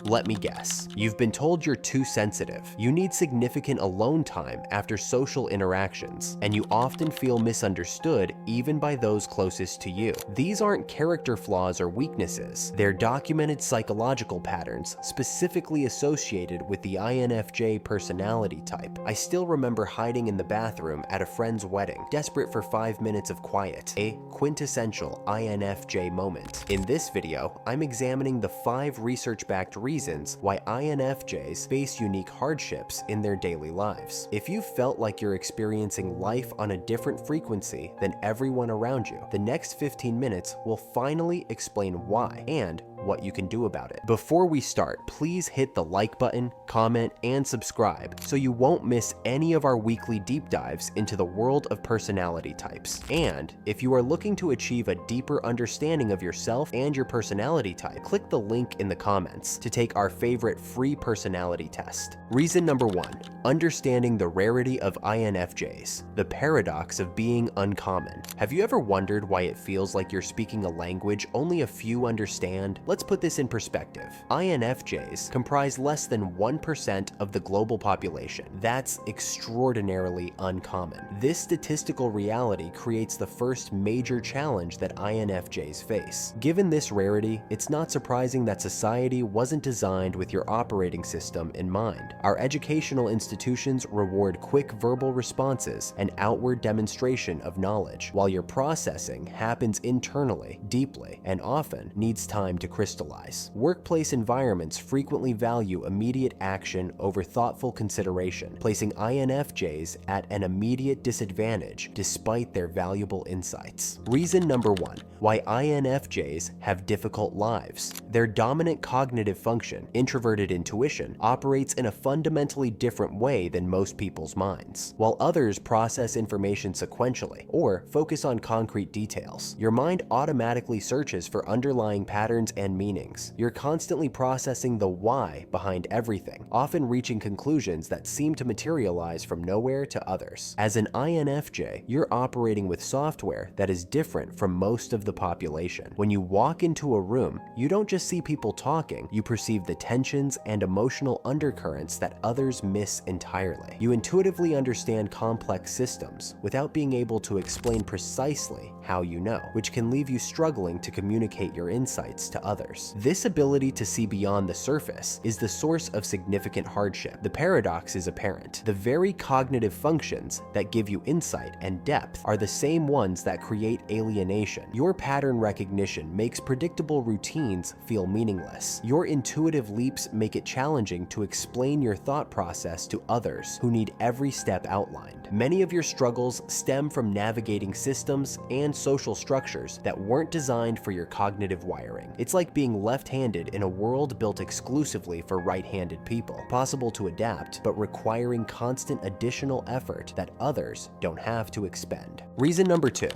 Let me guess, you've been told you're too sensitive, you need significant alone time after social interactions, and you often feel misunderstood even by those closest to you. These aren't character flaws or weaknesses, they're documented psychological patterns specifically associated with the INFJ personality type. I still remember hiding in the bathroom at a friend's wedding, desperate for 5 minutes of quiet, a quintessential INFJ moment. In this video, I'm examining the 5 research-backed reasons why INFJs face unique hardships in their daily lives. If you felt like you're experiencing life on a different frequency than everyone around you, the next 15 minutes will finally explain why and what you can do about it. Before we start, please hit the like button, comment, and subscribe so you won't miss any of our weekly deep dives into the world of personality types. And if you are looking to achieve a deeper understanding of yourself and your personality type, click the link in the comments to take our favorite free personality test. Reason number 1, understanding the rarity of INFJs, the paradox of being uncommon. Have you ever wondered why it feels like you're speaking a language only a few understand? Let's put this in perspective. INFJs comprise less than 1% of the global population. That's extraordinarily uncommon. This statistical reality creates the first major challenge that INFJs face. Given this rarity, it's not surprising that society wasn't designed with your operating system in mind. Our educational institutions reward quick verbal responses and outward demonstration of knowledge, while your processing happens internally, deeply, and often needs time to crystallize. Workplace environments frequently value immediate action over thoughtful consideration, placing INFJs at an immediate disadvantage despite their valuable insights. Reason number 1, why INFJs have difficult lives. Their dominant cognitive function, introverted intuition, operates in a fundamentally different way than most people's minds. While others process information sequentially or focus on concrete details, your mind automatically searches for underlying patterns and meanings. You're constantly processing the why behind everything, often reaching conclusions that seem to materialize from nowhere to others. As an INFJ, you're operating with software that is different from most of the population. When you walk into a room, you don't just see people talking, you perceive the tensions and emotional undercurrents that others miss entirely. You intuitively understand complex systems without being able to explain precisely how you know, which can leave you struggling to communicate your insights to others. This ability to see beyond the surface is the source of significant hardship. The paradox is apparent. The very cognitive functions that give you insight and depth are the same ones that create alienation. Your pattern recognition makes predictable routines feel meaningless. Your intuitive leaps make it challenging to explain your thought process to others who need every step outlined. Many of your struggles stem from navigating systems and social structures that weren't designed for your cognitive wiring. It's like being left-handed in a world built exclusively for right-handed people, possible to adapt, but requiring constant additional effort that others don't have to expend. Reason number 2,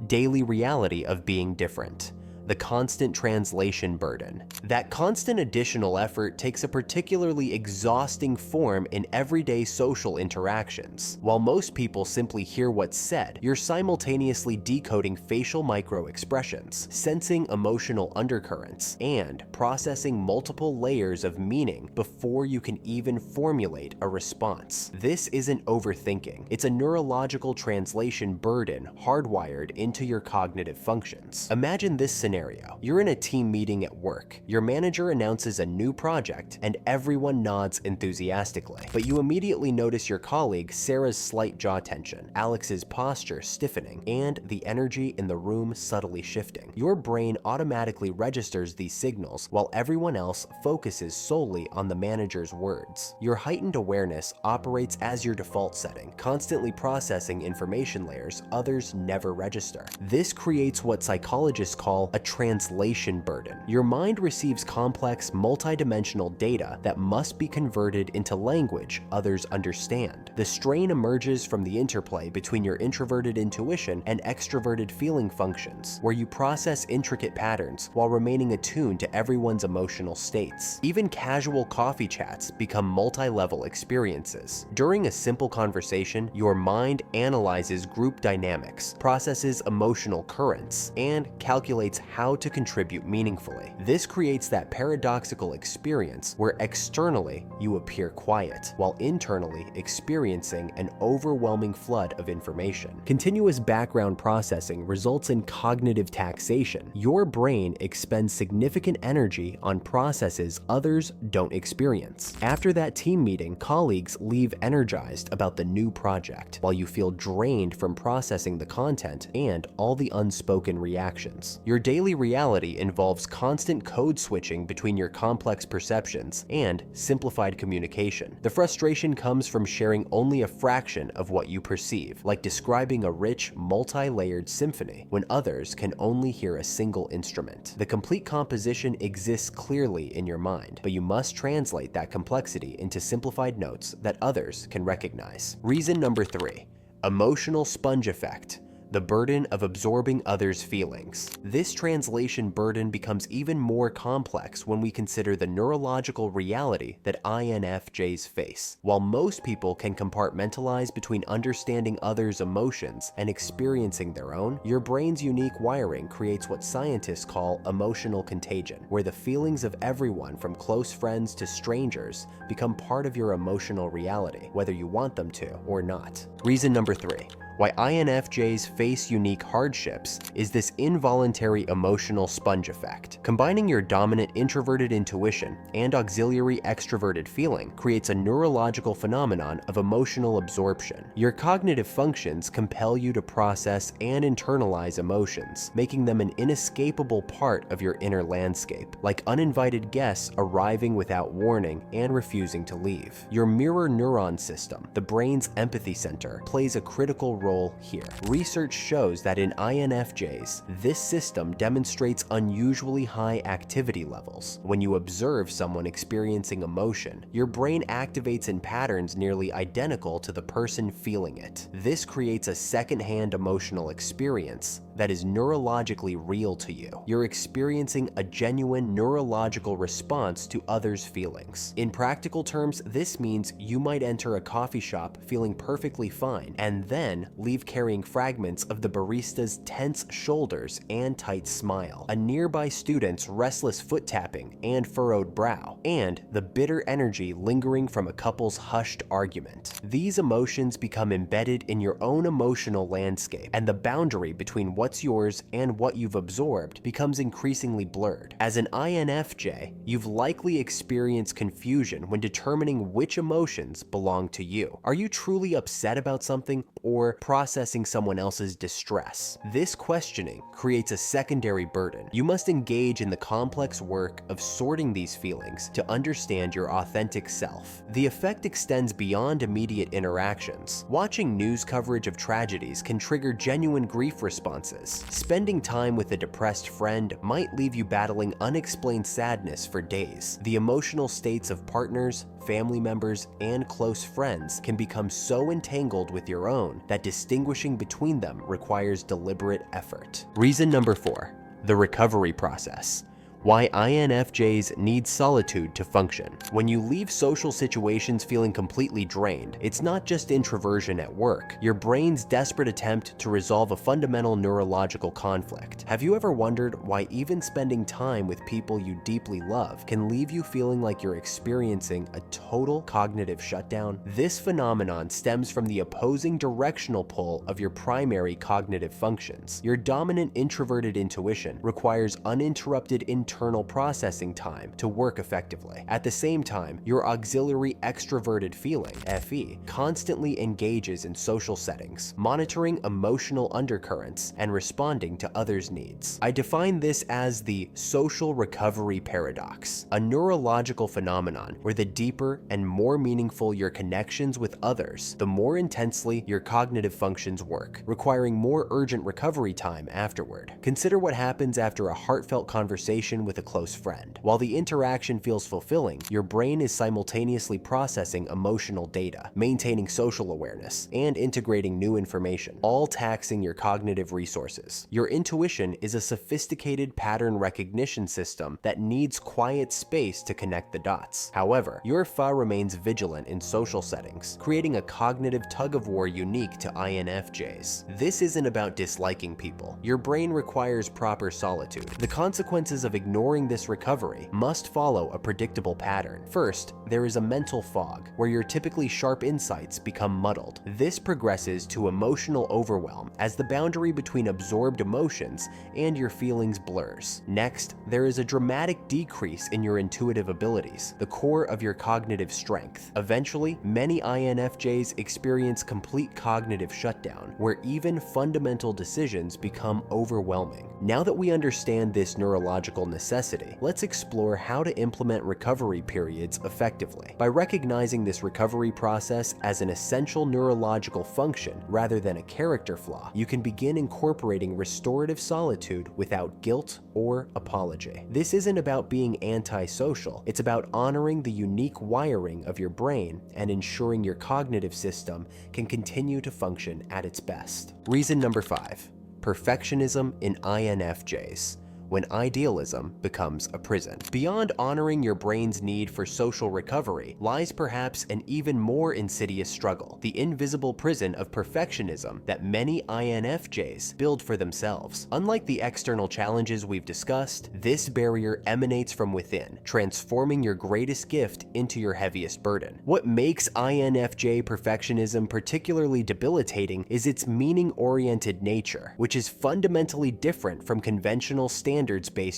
daily reality of being different. The constant translation burden. That constant additional effort takes a particularly exhausting form in everyday social interactions. While most people simply hear what's said, you're simultaneously decoding facial micro-expressions, sensing emotional undercurrents, and processing multiple layers of meaning before you can even formulate a response. This isn't overthinking. It's a neurological translation burden hardwired into your cognitive functions. Imagine this scenario. You're in a team meeting at work. Your manager announces a new project and everyone nods enthusiastically. But you immediately notice your colleague Sarah's slight jaw tension, Alex's posture stiffening, and the energy in the room subtly shifting. Your brain automatically registers these signals while everyone else focuses solely on the manager's words. Your heightened awareness operates as your default setting, constantly processing information layers others never register. This creates what psychologists call a translation burden. Your mind receives complex, multidimensional data that must be converted into language others understand. The strain emerges from the interplay between your introverted intuition and extroverted feeling functions, where you process intricate patterns while remaining attuned to everyone's emotional states. Even casual coffee chats become multi-level experiences. During a simple conversation, your mind analyzes group dynamics, processes emotional currents, and calculates how to contribute meaningfully. This creates that paradoxical experience where externally you appear quiet, while internally experiencing an overwhelming flood of information. Continuous background processing results in cognitive taxation. Your brain expends significant energy on processes others don't experience. After that team meeting, colleagues leave energized about the new project, while you feel drained from processing the content and all the unspoken reactions. Your daily reality involves constant code switching between your complex perceptions and simplified communication. The frustration comes from sharing only a fraction of what you perceive, like describing a rich, multi-layered symphony when others can only hear a single instrument. The complete composition exists clearly in your mind, but you must translate that complexity into simplified notes that others can recognize. Reason number 3, emotional sponge effect. The burden of absorbing others' feelings. This translation burden becomes even more complex when we consider the neurological reality that INFJs face. While most people can compartmentalize between understanding others' emotions and experiencing their own, your brain's unique wiring creates what scientists call emotional contagion, where the feelings of everyone from close friends to strangers become part of your emotional reality, whether you want them to or not. Reason number 3. Why INFJs face unique hardships is this involuntary emotional sponge effect. Combining your dominant introverted intuition and auxiliary extroverted feeling creates a neurological phenomenon of emotional absorption. Your cognitive functions compel you to process and internalize emotions, making them an inescapable part of your inner landscape, like uninvited guests arriving without warning and refusing to leave. Your mirror neuron system, the brain's empathy center, plays a critical role here. Research shows that in INFJs, this system demonstrates unusually high activity levels. When you observe someone experiencing emotion, your brain activates in patterns nearly identical to the person feeling it. This creates a second-hand emotional experience that is neurologically real to you. You're experiencing a genuine neurological response to others' feelings. In practical terms, this means you might enter a coffee shop feeling perfectly fine and then leave carrying fragments of the barista's tense shoulders and tight smile, a nearby student's restless foot tapping and furrowed brow, and the bitter energy lingering from a couple's hushed argument. These emotions become embedded in your own emotional landscape, and the boundary between what's yours and what you've absorbed becomes increasingly blurred. As an INFJ, you've likely experienced confusion when determining which emotions belong to you. Are you truly upset about something or processing someone else's distress? This questioning creates a secondary burden. You must engage in the complex work of sorting these feelings to understand your authentic self. The effect extends beyond immediate interactions. Watching news coverage of tragedies can trigger genuine grief responses. Spending time with a depressed friend might leave you battling unexplained sadness for days. The emotional states of partners, family members, and close friends can become so entangled with your own that distinguishing between them requires deliberate effort. Reason number 4, the recovery process. Why INFJs need solitude to function. When you leave social situations feeling completely drained, it's not just introversion at work. Your brain's desperate attempt to resolve a fundamental neurological conflict. Have you ever wondered why even spending time with people you deeply love can leave you feeling like you're experiencing a total cognitive shutdown? This phenomenon stems from the opposing directional pull of your primary cognitive functions. Your dominant introverted intuition requires uninterrupted internal processing time to work effectively. At the same time, your auxiliary extraverted feeling, FE, constantly engages in social settings, monitoring emotional undercurrents and responding to others' needs. I define this as the social recovery paradox, a neurological phenomenon where the deeper and more meaningful your connections with others, the more intensely your cognitive functions work, requiring more urgent recovery time afterward. Consider what happens after a heartfelt conversation conversation with a close friend. While the interaction feels fulfilling, your brain is simultaneously processing emotional data, maintaining social awareness, and integrating new information, all taxing your cognitive resources. Your intuition is a sophisticated pattern recognition system that needs quiet space to connect the dots. However, your FA remains vigilant in social settings, creating a cognitive tug-of-war unique to INFJs. This isn't about disliking people. Your brain requires proper solitude. The consequences of ignoring this recovery must follow a predictable pattern. First, there is a mental fog, where your typically sharp insights become muddled. This progresses to emotional overwhelm as the boundary between absorbed emotions and your feelings blurs. Next, there is a dramatic decrease in your intuitive abilities, the core of your cognitive strength. Eventually, many INFJs experience complete cognitive shutdown, where even fundamental decisions become overwhelming. Now that we understand this neurological necessity, let's explore how to implement recovery periods effectively. By recognizing this recovery process as an essential neurological function rather than a character flaw, you can begin incorporating restorative solitude without guilt or apology. This isn't about being antisocial, it's about honoring the unique wiring of your brain and ensuring your cognitive system can continue to function at its best. Reason number 5. Perfectionism in INFJs. When idealism becomes a prison. Beyond honoring your brain's need for social recovery lies perhaps an even more insidious struggle, the invisible prison of perfectionism that many INFJs build for themselves. Unlike the external challenges we've discussed, this barrier emanates from within, transforming your greatest gift into your heaviest burden. What makes INFJ perfectionism particularly debilitating is its meaning-oriented nature, which is fundamentally different from conventional standards-based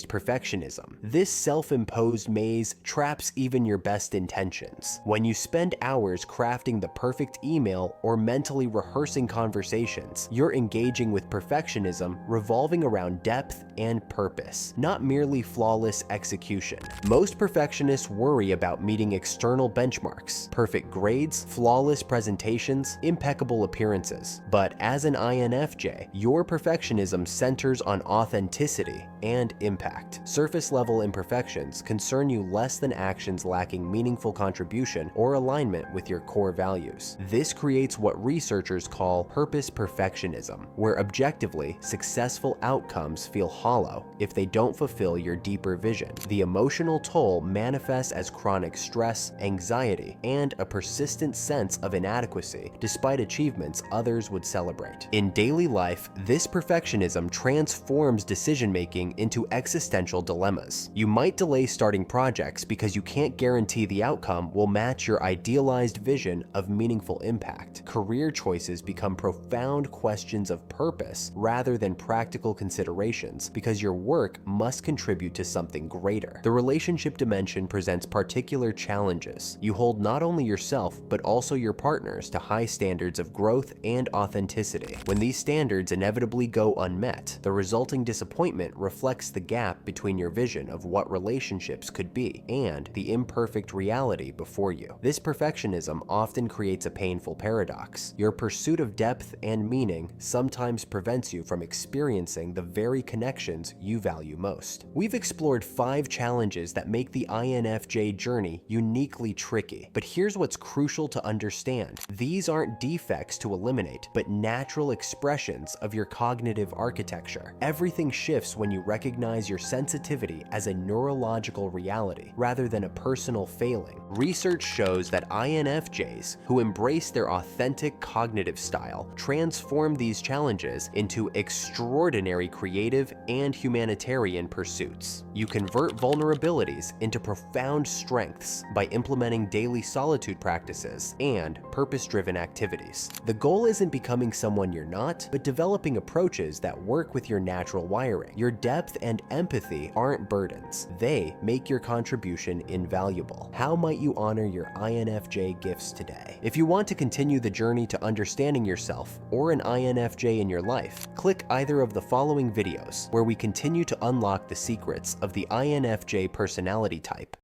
perfectionism. This self-imposed maze traps even your best intentions. When you spend hours crafting the perfect email or mentally rehearsing conversations, you're engaging with perfectionism revolving around depth and purpose, not merely flawless execution. Most perfectionists worry about meeting external benchmarks, perfect grades, flawless presentations, impeccable appearances. But as an INFJ, your perfectionism centers on authenticity and impact. Surface-level imperfections concern you less than actions lacking meaningful contribution or alignment with your core values. This creates what researchers call purpose perfectionism, where objectively successful outcomes feel hollow if they don't fulfill your deeper vision. The emotional toll manifests as chronic stress, anxiety, and a persistent sense of inadequacy despite achievements others would celebrate. In daily life, this perfectionism transforms decision-making into existential dilemmas. You might delay starting projects because you can't guarantee the outcome will match your idealized vision of meaningful impact. Career choices become profound questions of purpose rather than practical considerations because your work must contribute to something greater. The relationship dimension presents particular challenges. You hold not only yourself but also your partners to high standards of growth and authenticity. When these standards inevitably go unmet, the resulting disappointment reflects the gap between your vision of what relationships could be and the imperfect reality before you. This perfectionism often creates a painful paradox. Your pursuit of depth and meaning sometimes prevents you from experiencing the very connections you value most. We've explored 5 challenges that make the INFJ journey uniquely tricky, but here's what's crucial to understand. These aren't defects to eliminate, but natural expressions of your cognitive architecture. Everything shifts when you recognize your sensitivity as a neurological reality rather than a personal failing. Research shows that INFJs who embrace their authentic cognitive style transform these challenges into extraordinary creative and humanitarian pursuits. You convert vulnerabilities into profound strengths by implementing daily solitude practices and purpose-driven activities. The goal isn't becoming someone you're not, but developing approaches that work with your natural wiring. Your depth and empathy aren't burdens. They make your contribution invaluable. How might you honor your INFJ gifts today? If you want to continue the journey to understanding yourself or an INFJ in your life, click either of the following videos where we continue to unlock the secrets of the INFJ personality type.